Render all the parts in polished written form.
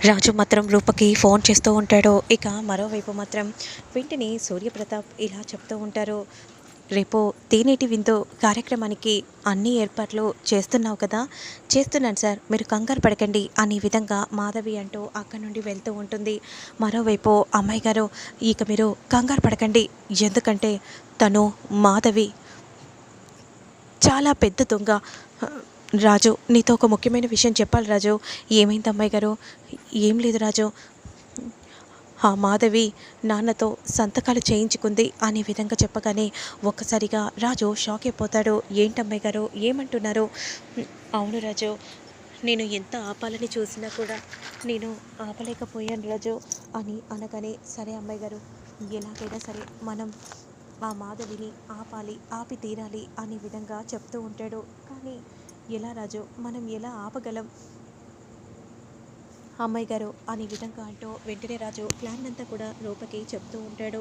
రాజు మాత్రం రూపకి ఫోన్ చేస్తూ ఉంటాడు. ఇక మరోవైపు మాత్రం వెంటనే సూర్యప్రతాప్ ఇలా చెప్తూ ఉంటారు. రేపు తేనేటి విందు కార్యక్రమానికి అన్ని ఏర్పాట్లు చేస్తున్నావు కదా? చేస్తున్నాను సార్, మీరు కంగారు పడకండి అనే విధంగా మాధవి అంటూ అక్కడి నుండి వెళ్తూ ఉంటుంది. మరోవైపు అమ్మాయి గారు, ఇక మీరు కంగారు పడకండి, ఎందుకంటే తను మాధవి చాలా పెద్ద దొంగ. రాజు, నీతో ఒక ముఖ్యమైన విషయం చెప్పాలి రాజు. ఏమైంది అమ్మాయి గారు? ఏం లేదు రాజు, ఆ మాధవి నాన్నతో సంతకాలు చేయించుకుంది అనే విధంగా చెప్పగానే ఒక్కసారిగా రాజు షాక్ అయిపోతాడు. ఏంటమ్మాయి గారు, ఏమంటున్నారు? అవును రాజు, నేను ఎంత ఆపాలని చూసినా కూడా నేను ఆపలేకపోయాను రాజు అని అనగానే, సరే అమ్మాయి గారు, ఎలాగైనా సరే మనం ఆ మాధవిని ఆపాలి, ఆపి తీరాలి అనే విధంగా చెప్తూ ఉంటాడు. కానీ ఎలా రాజు, మనం ఎలా ఆపగలం అమ్మాయి గారు అనే విధంగా అంటూ వెంటనే రాజు ప్లాన్ అంతా కూడా రూపకి చెప్తూ ఉంటాడు.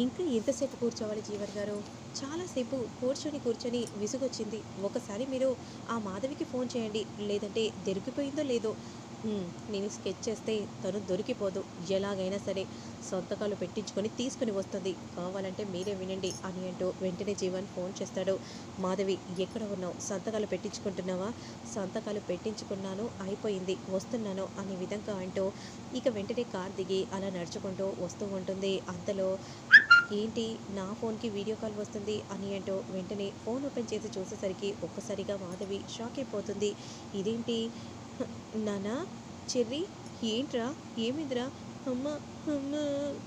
ఇంకా ఎంతసేపు కూర్చోవాలి జీవన్ గారు? చాలాసేపు కూర్చొని విసుగొచ్చింది. ఒకసారి మీరు ఆ మాధవికి ఫోన్ చేయండి, లేదంటే దొరికిపోయిందో లేదో. నేను స్కెచ్ చేస్తే తను దొరికిపోదు, ఎలాగైనా సరే సంతకాలు పెట్టించుకొని తీసుకుని వస్తుంది, కావాలంటే మీరే వినండి అని అంటూ వెంటనే జీవన్ ఫోన్ చేస్తాడు. మాధవి, ఎక్కడ ఉన్నావు? సంతకాలు పెట్టించుకుంటున్నావా? సంతకాలు పెట్టించుకున్నాను, అయిపోయింది, వస్తున్నాను అనే విధంగా అంటూ ఇక వెంటనే కార్ దిగి అలా నడుచుకుంటూ వస్తూ ఉంటుంది. అంతలో ఏంటి నా ఫోన్కి వీడియో కాల్ వస్తుంది అని అంటూ వెంటనే ఫోన్ ఓపెన్ చేసి చూసేసరికి ఒక్కసారిగా మాధవి షాక్ అయిపోతుంది. ఇదేంటి నానా, చెర్రీ, ఏంట్రా, ఏమిదిరా, అమ్మ, అమ్మ,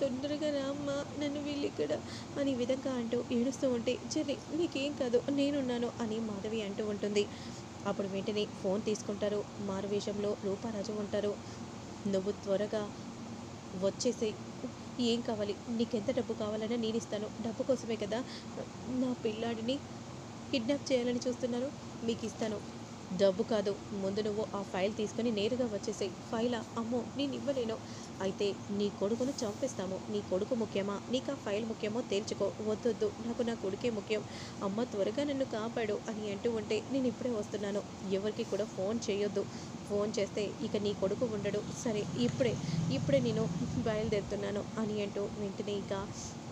తొందరగా రా అమ్మ, నన్ను వీళ్ళు ఇక్కడ అని విధంగా అంటూ ఏడుస్తూ ఉంటే, చెర్రీ నీకేం కాదు, నేనున్నాను అని మాధవి అంటూ ఉంటుంది. అప్పుడు వెంటనే ఫోన్ తీసుకుంటారు. మారువేషంలో రూపారాజు ఉంటారు. నువ్వు త్వరగా వచ్చేసి, ఏం కావాలి, నీకెంత డబ్బు కావాలన్నా నేను ఇస్తాను, డబ్బు కోసమే కదా నా పిల్లాడిని కిడ్నాప్ చేయాలని చూస్తున్నారు, మీకు ఇస్తాను, డబ్బు కాదు, ముందు నువ్వు ఆ ఫైల్ తీసుకొని నేరుగా వచ్చేసాయి. ఫైలా? అమ్మో, నేను ఇవ్వలేను. అయితే నీ కొడుకును చంపేస్తాము. నీ కొడుకు ముఖ్యమా, నీకు ఆ ఫైల్ ముఖ్యమో తేల్చుకో. వద్దొద్దు, నాకు నా కొడుకే ముఖ్యం, అమ్మ త్వరగా నన్ను కాపాడు అని అంటూ ఉంటే, నేను ఇప్పుడే వస్తున్నాను, ఎవరికి కూడా ఫోన్ చేయొద్దు, ఫోన్ చేస్తే ఇక నీ కొడుకు ఉండడు, సరే ఇప్పుడే నేను బయలుదేరుతున్నాను అని అంటూ వెంటనే ఇక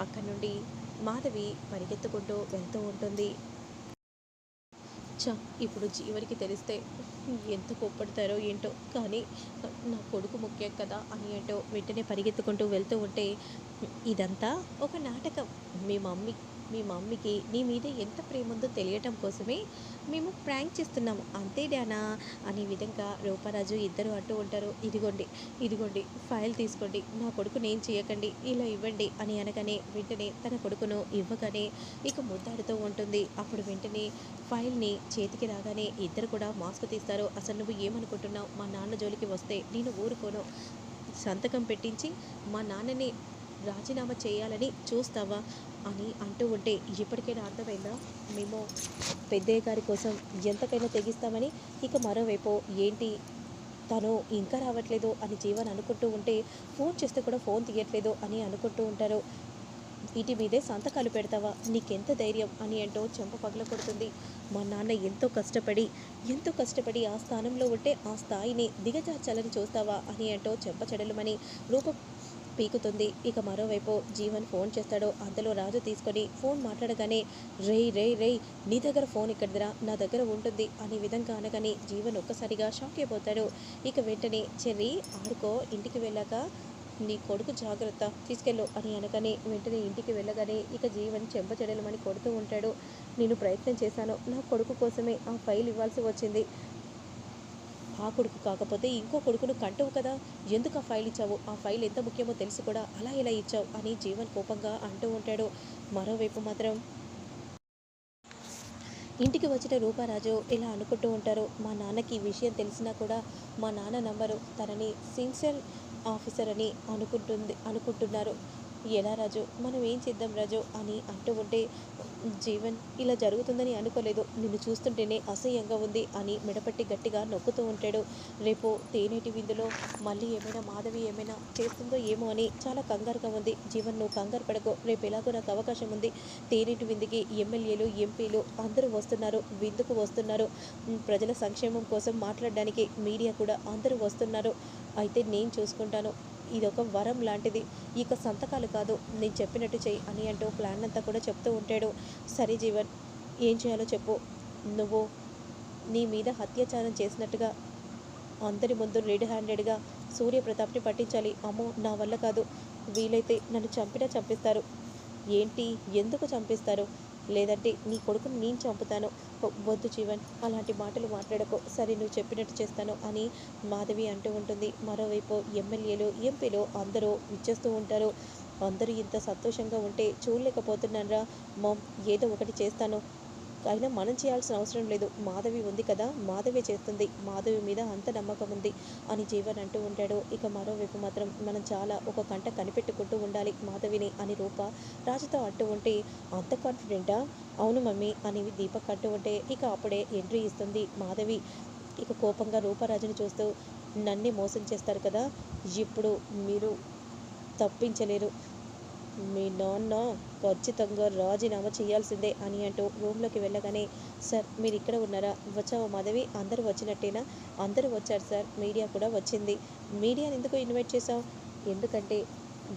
అక్కడి నుండి మాధవి పరిగెత్తుకుంటూ వెళ్తూ ఉంటుంది. చ, ఇప్పుడు జీవనికి తెలిస్తే ఎంత కోప్పడతారో ఏంటో, కానీ నా కొడుకు ముఖ్యం కదా అని అంటూ వెంటనే పరిగెత్తుకుంటూ వెళ్తూ ఉంటే, ఇదంతా ఒక నాటకం, మీ మమ్మీ మీ మమ్మీకి నీ మీద ఎంత ప్రేమ ఉందో తెలియటం కోసమే మేము ప్రాంక్ చేస్తున్నాము, అంతే డానా అనే విధంగా రూపరాజు ఇద్దరు అంటూ ఉంటారు. ఇదిగోండి, ఇదిగోండి ఫైల్ తీసుకోండి, నా కొడుకుని ఏం చేయకండి, ఇలా ఇవ్వండి అని అనగానే వెంటనే తన కొడుకును ఇవ్వగానే ఇక ముద్దాడుతూ ఉంటుంది. అప్పుడు వెంటనే ఫైల్ని చేతికి రాగానే ఇద్దరు కూడా మాస్క్ తీస్తారు. అసలు నువ్వు ఏమనుకుంటున్నావు, మా నాన్న జోలికి వస్తే నేను ఊరుకోను, సంతకం పెట్టించి మా నాన్నని రాజీనామా చేయాలని చూస్తావా అని అంటూ ఉంటే, ఇప్పటికైనా అర్థమైందా మేము పెద్దయ్య గారి కోసం ఎంతకైనా తెగిస్తామని. ఇక మరోవైపు ఏంటి తను ఇంకా రావట్లేదు అని జీవన్ అనుకుంటూ ఉంటే, ఫోన్ చేస్తే కూడా ఫోన్ తీయట్లేదు అని అనుకుంటూ ఉంటారు. ఇంటి మీదే సంతకాలు పెడతావా, నీకెంత ధైర్యం అని అంటూ చెంప పగల కొడుతుంది. మా నాన్న ఎంతో కష్టపడి ఆ స్థానంలో ఉంటే ఆ స్థాయిని దిగజార్చాలని చూస్తావా అని అంటూ చెంప చెడలుమని రూప పీకుతుంది. ఇక మరోవైపు జీవన్ ఫోన్ చేస్తాడు. అంతలో రాజు తీసుకొని ఫోన్ మాట్లాడగానే, రేయ్ నీ దగ్గర ఫోన్ ఎక్కడిదిరా, నా దగ్గర ఉంటుంది అనే విధంగా అనగానే జీవన్ ఒక్కసారిగా షాక్ అయిపోతాడు. ఇక వెంటనే, చెర్రీ ఆడుకో, ఇంటికి వెళ్ళాక నీ కొడుకు జాగ్రత్త, తీసుకెళ్ళు అని అనగానే వెంటనే ఇంటికి వెళ్ళగానే ఇక జీవన్ చెంపచెడలమని కొడుతూ ఉంటాడు. నేను ప్రయత్నం చేశాను, నా కొడుకు కోసమే ఆ ఫైల్ ఇవ్వాల్సి వచ్చింది, ఆ కొడుకు కాకపోతే ఇంకో కొడుకును కంటవు కదా, ఎందుకు ఆ ఫైల్ ఇచ్చావు, ఆ ఫైల్ ఎంత ముఖ్యమో తెలుసు కూడా అలా ఎలా ఇచ్చావు అని జీవన్ కోపంగా అంటూ ఉంటాడు. మరోవైపు మాత్రం ఇంటికి వచ్చిన రూపారాజు ఇలా అనుకుంటూ ఉంటారు. మా నాన్నకి ఈ విషయం తెలిసినా కూడా మా నాన్న నంబరు, తనని సిన్సియర్ ఆఫీసర్ అని అనుకుంటున్నారు, ఎలా రాజు, మనం ఏం చేద్దాం రాజు అని అంటూ ఉంటే, జీవన్ ఇలా జరుగుతుందని అనుకోలేదు, నిన్ను చూస్తుంటేనే అసహ్యంగా ఉంది అని మెడపట్టి గట్టిగా నొక్కుతూ ఉంటాడు. రేపు తేనేటి విందులో మళ్ళీ ఏమైనా మాధవి ఏమైనా చేస్తుందో ఏమో అని చాలా కంగారుగా ఉంది. జీవన్, నువ్వు కంగారు పడకు, రేపు ఎలాగో నాకు అవకాశం ఉంది. తేనేటి విందుకి ఎమ్మెల్యేలు, ఎంపీలు అందరూ వస్తున్నారు, విందుకు వస్తున్నారు. ప్రజల సంక్షేమం కోసం మాట్లాడడానికి మీడియా కూడా అందరూ వస్తున్నారు. అయితే నేను చూసుకుంటాను, ఇదొక వరం లాంటిది, ఇక సంతకాలు కాదు, నేను చెప్పినట్టు చెయ్యి అని అంటూ ప్లాన్ అంతా కూడా చెప్తూ ఉంటాడు. సరే జీవన్, ఏం చేయాలో చెప్పు. నువ్వు నీ మీద అత్యాచారం చేసినట్టుగా అందరి ముందు రెడ్ హ్యాండెడ్గా సూర్యప్రతాప్ని పట్టించాలి. అమ్మో, నా వల్ల కాదు, వీలైతే నన్ను చంపినా చంపిస్తారు. ఏంటి, ఎందుకు చంపిస్తారు? లేదంటే నీ కొడుకుని నేను చంపుతాను. వద్దు జీవన్, అలాంటి మాటలు మాట్లాడకు, సరే నువ్వు చెప్పినట్టు చేస్తాను అని మాధవి అంటూ ఉంటుంది. మరోవైపు ఎమ్మెల్యేలు, ఎంపీలు అందరూ విచ్చేస్తూ ఉంటారు. అందరూ ఇంత సంతోషంగా ఉంటే చూడలేకపోతున్నారా మామ్, ఏదో ఒకటి చేస్తాను, అయినా మనం చేయాల్సిన అవసరం లేదు, మాధవి ఉంది కదా, మాధవి చేస్తుంది, మాధవి మీద అంత నమ్మకం ఉంది అని జీవన్ అంటూ ఉంటాడు. ఇక మరోవైపు మాత్రం మనం చాలా ఒక కంట కనిపెట్టుకుంటూ ఉండాలి మాధవిని అని రూప రాజుతో అంటూ ఉంటే, అంత కాన్ఫిడెంటా? అవును మమ్మీ అని దీపక్ అంటూ ఉంటే, ఇక అప్పుడే ఎంట్రీ ఇస్తుంది మాధవి. ఇక కోపంగా రూపరాజుని చూస్తూ, నన్నే మోసం చేస్తారు కదా, ఇప్పుడు మీరు తప్పించలేరు, మీ నాన్న ఖచ్చితంగా రాజీనామా చేయాల్సిందే అని అంటూ రూమ్లోకి వెళ్ళగానే, సార్ మీరు ఇక్కడ ఉన్నారా, వచ్చావా మాధవి, అందరూ వచ్చినట్టేనా? అందరూ వచ్చారు సార్, మీడియా కూడా వచ్చింది. మీడియాని ఎందుకు ఇన్వైట్ చేసావు? ఎందుకంటే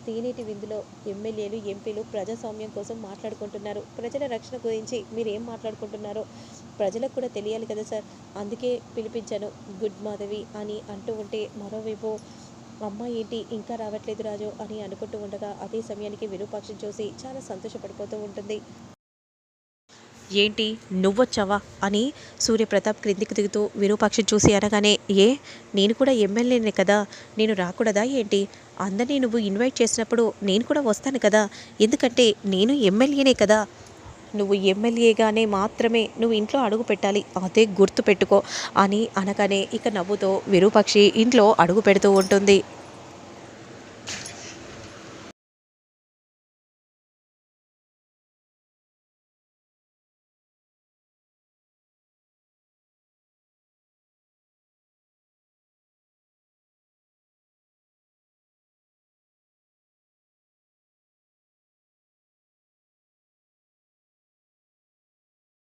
దీనిటి విందులో ఎమ్మెల్యేలు, ఎంపీలు ప్రజాస్వామ్యం కోసం మాట్లాడుకుంటున్నారు, ప్రజల రక్షణ గురించి మీరు ఏం మాట్లాడుకుంటున్నారో ప్రజలకు కూడా తెలియాలి కదా సార్, అందుకే పిలిపించాను. గుడ్ మాధవి అని అంటూ ఉంటే, మరోవైపు అమ్మ ఏంటి ఇంకా రావట్లేదు రాజు అని అనుకుంటూ ఉండగా అదే సమయానికి విరూపాక్షని చూసి చాలా సంతోషపడిపోతూ ఉంటుంది. ఏంటి, నువ్వొచ్చావా అని సూర్యప్రతాప్ క్రిందికి దిగుతూ విరూపాక్షని చూసి అనగానే, ఏ, నేను కూడా ఎమ్మెల్యేనే కదా, నేను రాకూడదా ఏంటి? అందరినీ నువ్వు ఇన్వైట్ చేసినప్పుడు నేను కూడా వస్తాను కదా, ఎందుకంటే నేను ఎమ్మెల్యేనే కదా. నువ్వు ఎమ్మెల్యేగానే మాత్రమే నువ్వు ఇంట్లో అడుగు పెట్టాలి, అదే గుర్తు పెట్టుకో అని అనగానే ఇక నవ్వుతో విరూపాక్షి ఇంట్లో అడుగు పెడుతూ ఉంటుంది.